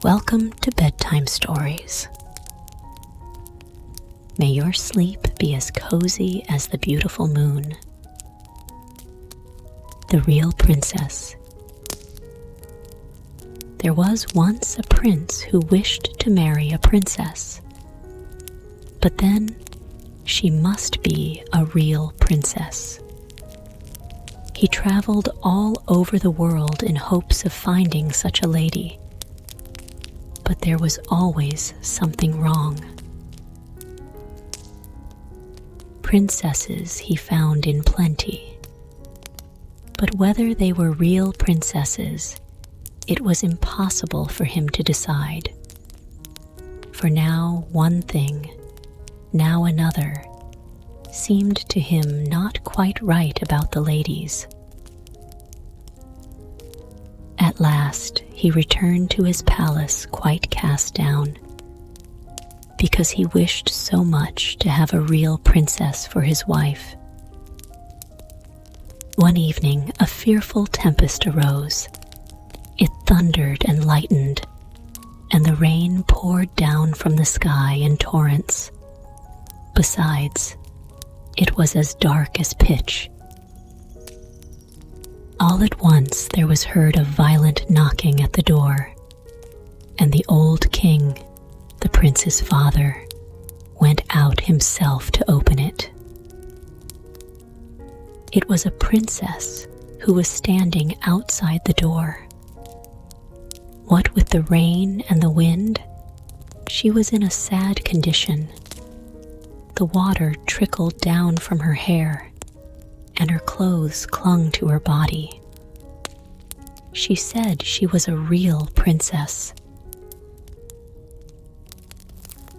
Welcome to Bedtime Stories. May your sleep be as cozy as the beautiful moon. The Real Princess. There was once a prince who wished to marry a princess. But then, she must be a real princess. He traveled all over the world in hopes of finding such a lady. But there was always something wrong. Princesses he found in plenty, but whether they were real princesses, it was impossible for him to decide. For now one thing, now another, seemed to him not quite right about the ladies. At last he returned to his palace quite cast down, because he wished so much to have a real princess for his wife. One evening a fearful tempest arose. It thundered and lightened, and the rain poured down from the sky in torrents. Besides, it was as dark as pitch. All at once there was heard a violent knocking at the door, and the old king, the prince's father, went out himself to open it. It was a princess who was standing outside the door. What with the rain and the wind, she was in a sad condition. The water trickled down from her hair, and her clothes clung to her body. She said she was a real princess.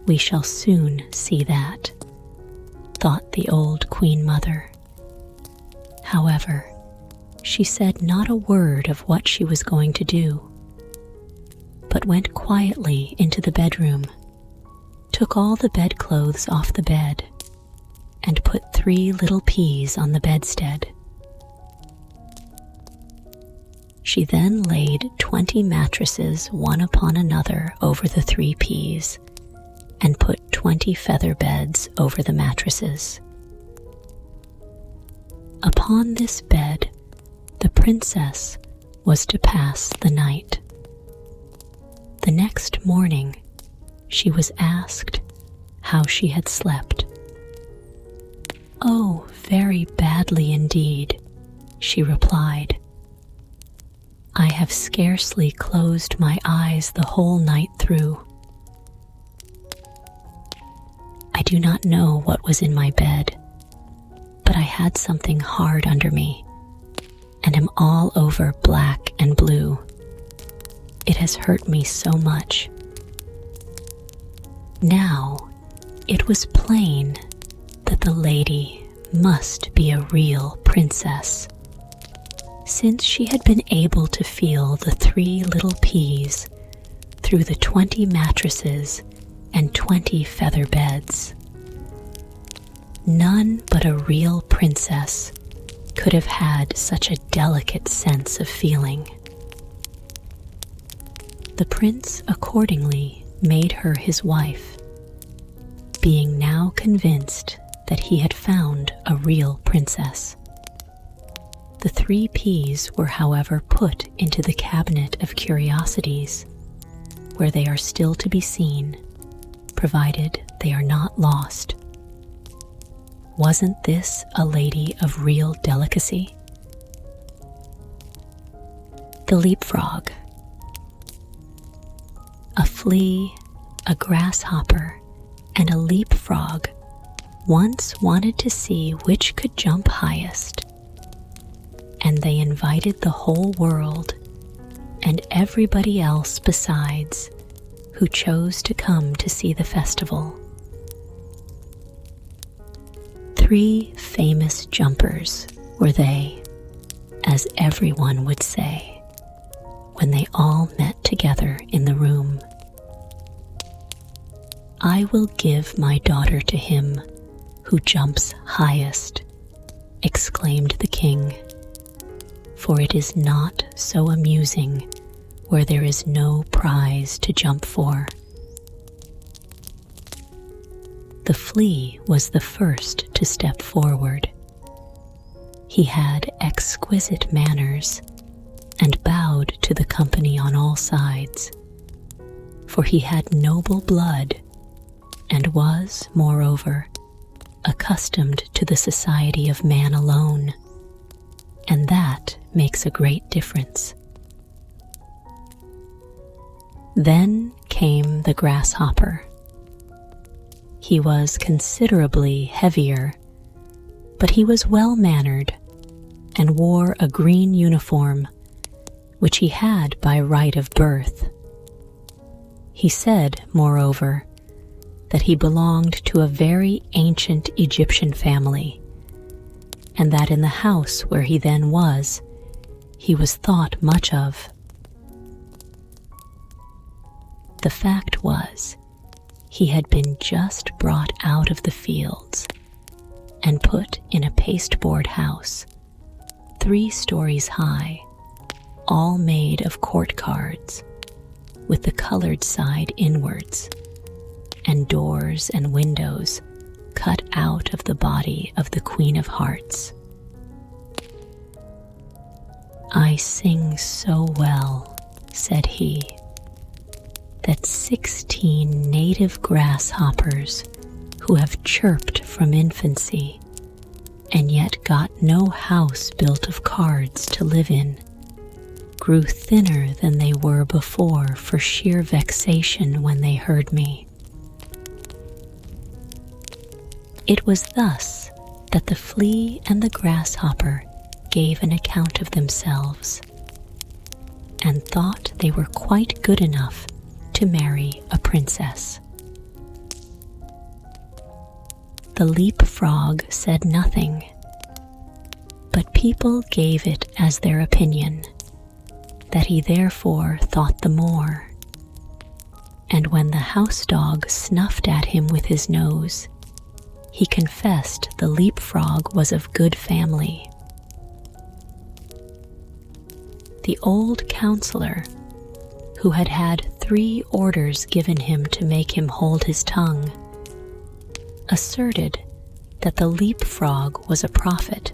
We shall soon see that, thought the old Queen Mother. However, she said not a word of what she was going to do, but went quietly into the bedroom, took all the bedclothes off the bed, and put 3 little peas on the bedstead. She then laid 20 mattresses one upon another over the 3 peas, and put 20 feather beds over the mattresses. Upon this bed, the princess was to pass the night. The next morning, she was asked how she had slept. "Oh, very badly indeed," she replied. "I have scarcely closed my eyes the whole night through. I do not know what was in my bed, but I had something hard under me, and am all over black and blue. It has hurt me so much." Now, it was plain that the lady must be a real princess, since she had been able to feel the 3 little peas through the 20 mattresses and 20 feather beds. None but a real princess could have had such a delicate sense of feeling. The prince accordingly made her his wife, being now convinced that he had found a real princess. The 3 peas were, however, put into the cabinet of curiosities, where they are still to be seen, provided they are not lost. Wasn't this a lady of real delicacy? The leapfrog. A flea, a grasshopper, and a leapfrog once wanted to see which could jump highest, and they invited the whole world, and everybody else besides, who chose to come to see the festival. 3 famous jumpers were they, as everyone would say, when they all met together in the room. "I will give my daughter to him who jumps highest," exclaimed the king, "for it is not so amusing where there is no prize to jump for. The flea was the first to step forward. He had exquisite manners and bowed to the company on all sides, for he had noble blood and was, moreover, accustomed to the society of man alone, and that makes a great difference. Then came the grasshopper. He was considerably heavier, but he was well-mannered and wore a green uniform, which he had by right of birth. He said, moreover, that he belonged to a very ancient Egyptian family, and that in the house where he then was, he was thought much of. The fact was, he had been just brought out of the fields and put in a pasteboard house, 3 stories high, all made of court cards, with the colored side inwards, and doors and windows cut out of the body of the Queen of Hearts. "I sing so well," said he, "that 16 native grasshoppers who have chirped from infancy and yet got no house built of cards to live in, grew thinner than they were before for sheer vexation when they heard me." It was thus that the flea and the grasshopper gave an account of themselves, and thought they were quite good enough to marry a princess. The leapfrog said nothing, but people gave it as their opinion that he therefore thought the more, and when the house dog snuffed at him with his nose, he confessed the leapfrog was of good family. The old counselor, who had had 3 orders given him to make him hold his tongue, asserted that the leapfrog was a prophet,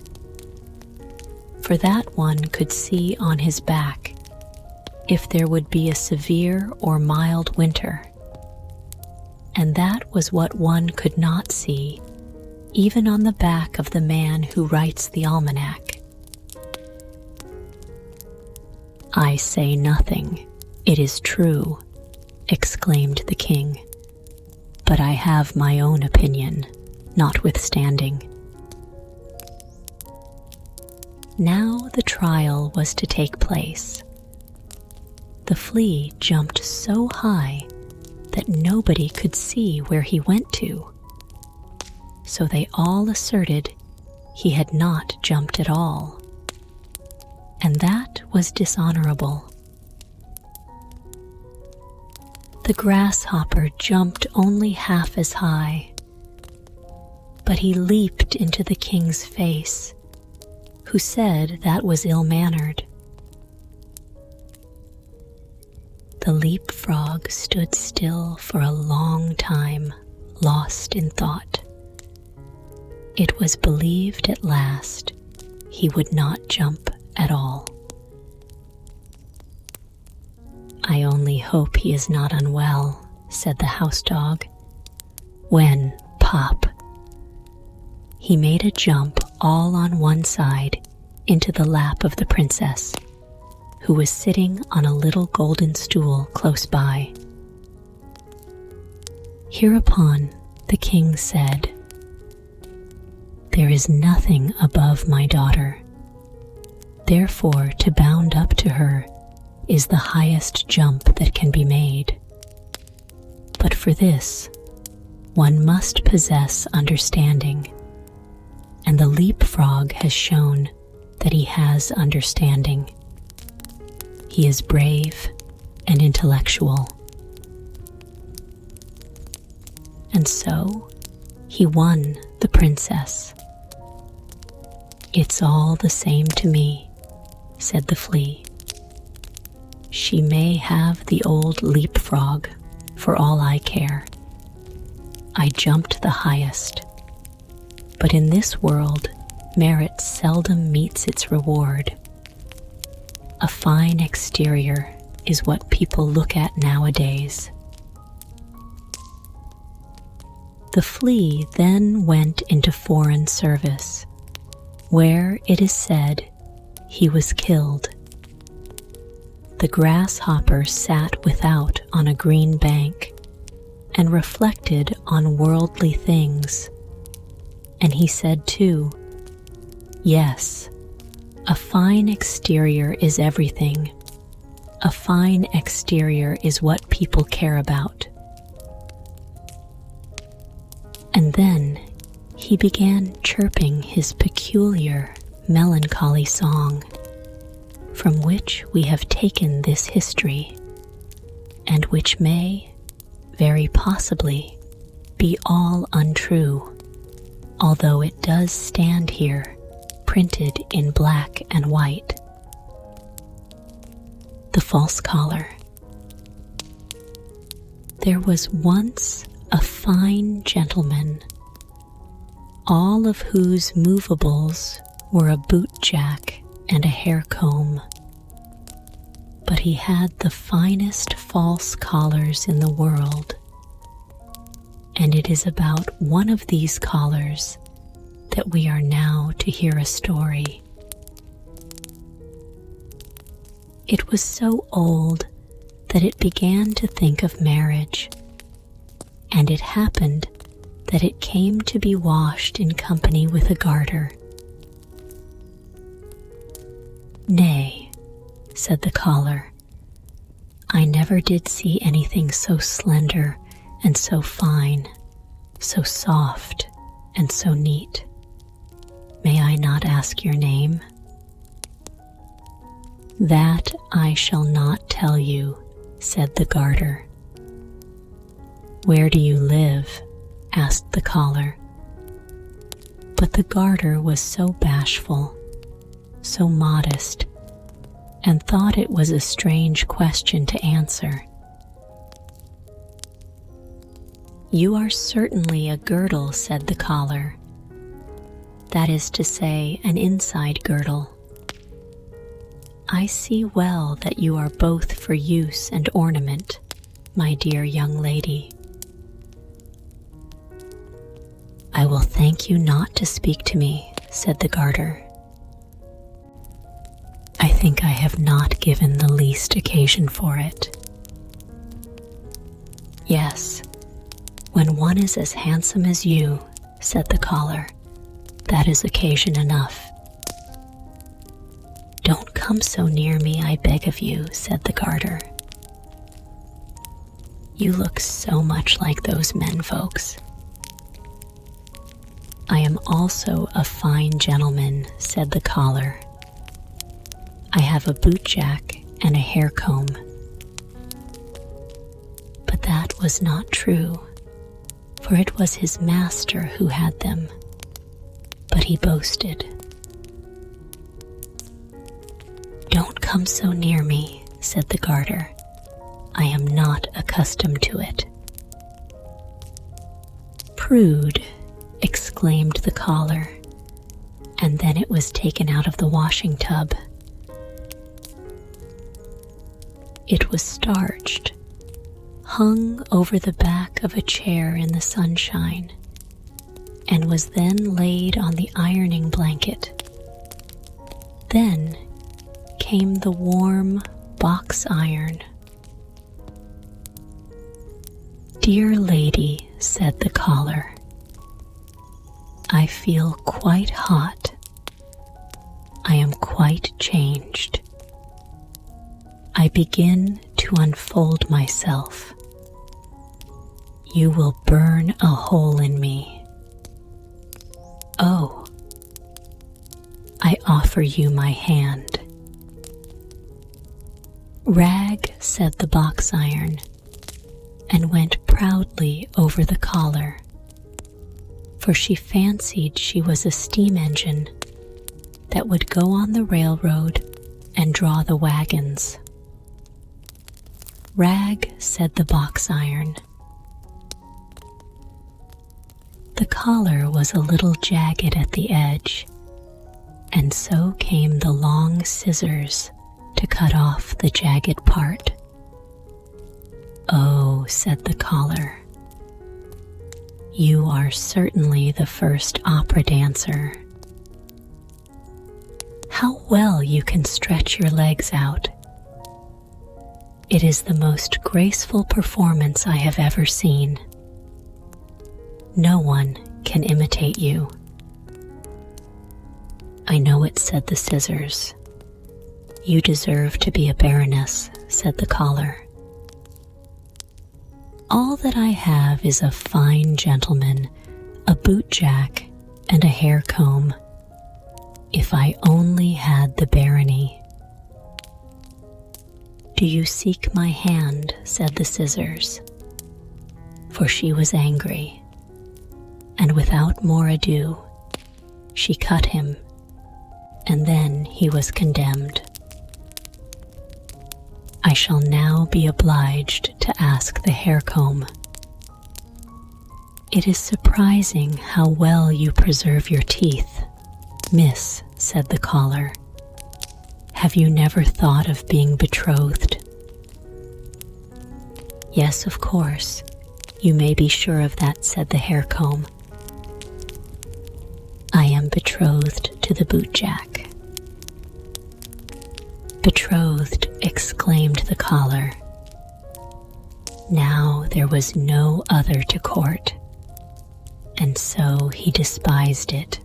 for that one could see on his back if there would be a severe or mild winter, and that was what one could not see even on the back of the man who writes the almanac. "I say nothing, it is true," exclaimed the king, "but I have my own opinion, notwithstanding." Now the trial was to take place. The flea jumped so high that nobody could see where he went to, so they all asserted he had not jumped at all, and that was dishonorable. The grasshopper jumped only half as high, but he leaped into the king's face, who said that was ill-mannered. The leapfrog stood still for a long time, lost in thought. It was believed at last he would not jump at all. "I only hope he is not unwell," said the house dog, when, pop, he made a jump all on one side into the lap of the princess, who was sitting on a little golden stool close by. Hereupon the king said, "There is nothing above my daughter. Therefore, to bound up to her is the highest jump that can be made. But for this, one must possess understanding, and the leapfrog has shown that he has understanding. He is brave and intellectual. And so, he won the princess." "It's all the same to me," said the flea. She may have the old leapfrog, for all I care. I jumped the highest, but in this world, merit seldom meets its reward. A fine exterior is what people look at nowadays. The flea then went into foreign service, where it is said he was killed. The grasshopper sat without on a green bank and reflected on worldly things, and he said too, "Yes, a fine exterior is everything. A fine exterior is what people care about." And then he began chirping his peculiar, melancholy song, from which we have taken this history, and which may, very possibly, be all untrue, although it does stand here, printed in black and white. The False Collar. There was once a fine gentleman, all of whose movables were a bootjack and a hair comb. But he had the finest false collars in the world, and it is about one of these collars that we are now to hear a story. It was so old that it began to think of marriage, and it happened that it came to be washed in company with a garter. "Nay," said the collar, "I never did see anything so slender and so fine, so soft and so neat. May I not ask your name?" "That I shall not tell you," said the garter. "Where do you live?" asked the collar. But the garter was so bashful, so modest, and thought it was a strange question to answer. "You are certainly a girdle," said the collar. "That is to say, an inside girdle. I see well that you are both for use and ornament, my dear young lady. "I will thank you not to speak to me," said the garter. "I think I have not given the least occasion for it." "Yes, when one is as handsome as you," said the collar, "that is occasion enough." "Don't come so near me, I beg of you," said the garter. "You look so much like those men folks." "I am also a fine gentleman," said the collar. "I have a bootjack and a hair comb." But that was not true, for it was his master who had them, but he boasted. "Don't come so near me," said the garter. "I am not accustomed to it." "Prude," exclaimed the collar, and then it was taken out of the washing tub. It was starched, hung over the back of a chair in the sunshine, and was then laid on the ironing blanket. Then came the warm box iron. "Dear lady," said the collar, "I feel quite hot. I am quite changed. I begin to unfold myself. You will burn a hole in me. Oh, I offer you my hand." "Rag," said the box iron, and went proudly over the collar, for she fancied she was a steam engine that would go on the railroad and draw the wagons. "Rag," said the box iron. The collar was a little jagged at the edge, and so came the long scissors to cut off the jagged part. "Oh," said the collar, "you are certainly the first opera dancer. How well you can stretch your legs out. It is the most graceful performance I have ever seen. No one can imitate you." "I know it," said the scissors. "You deserve to be a baroness," said the collar. "All that I have is a fine gentleman, a bootjack, and a hair comb. If I only had the barony." "Do you seek my hand?" said the scissors. For she was angry, and without more ado, she cut him, and then he was condemned. "I shall now be obliged to ask the hair comb." "It is surprising how well you preserve your teeth, miss," said the collar. "Have you never thought of being betrothed?" "Yes, of course. You may be sure of that," said the hair comb. "I am betrothed to the bootjack." "Betrothed," exclaimed the collar. Now there was no other to court, and so he despised it.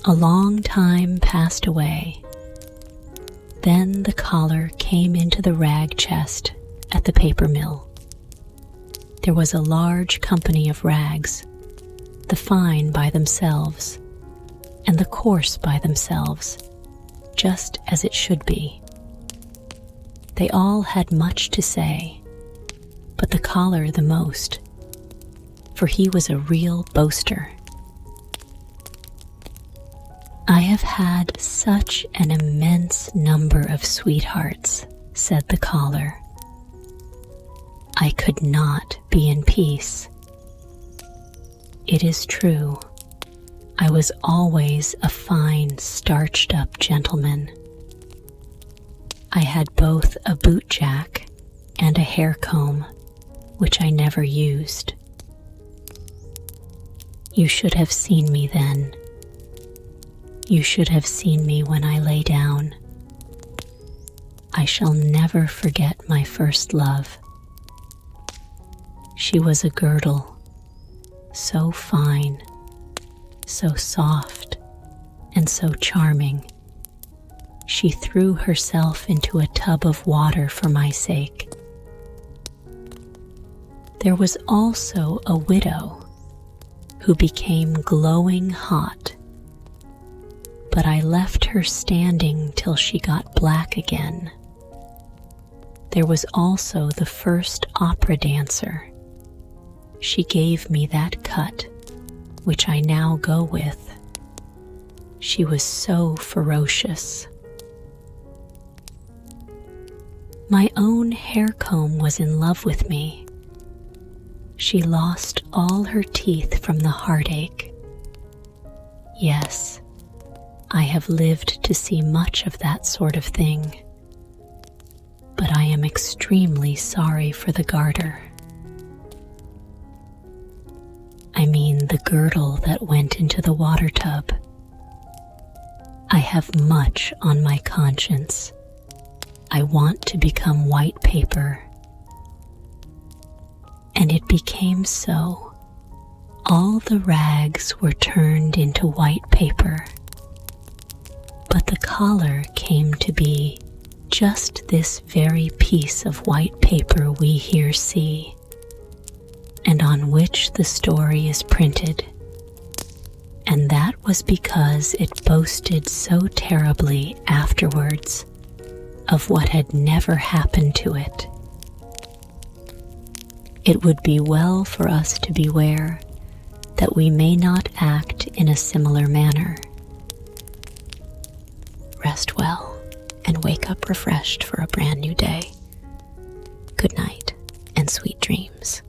A long time passed away. Then the collar came into the rag chest at the paper mill. There was a large company of rags, the fine by themselves, and the coarse by themselves, just as it should be. They all had much to say, but the collar the most, for he was a real boaster. "I have had such an immense number of sweethearts," said the collar. "I could not be in peace. It is true, I was always a fine, starched-up gentleman. I had both a bootjack and a hair comb, which I never used. You should have seen me then. You should have seen me when I lay down. I shall never forget my first love. She was a girdle, so fine, so soft, and so charming. She threw herself into a tub of water for my sake. There was also a widow who became glowing hot, but I left her standing till she got black again. There was also the first opera dancer. She gave me that cut, which I now go with. She was so ferocious. My own hair comb was in love with me. She lost all her teeth from the heartache. Yes, I have lived to see much of that sort of thing, but I am extremely sorry for the garter. I mean the girdle that went into the water tub. I have much on my conscience. I want to become white paper. And it became so. All the rags were turned into white paper. But the collar came to be just this very piece of white paper we here see, and on which the story is printed. And that was because it boasted so terribly afterwards of what had never happened to it. It would be well for us to beware that we may not act in a similar manner. Rest well, and wake up refreshed for a brand new day. Good night and sweet dreams.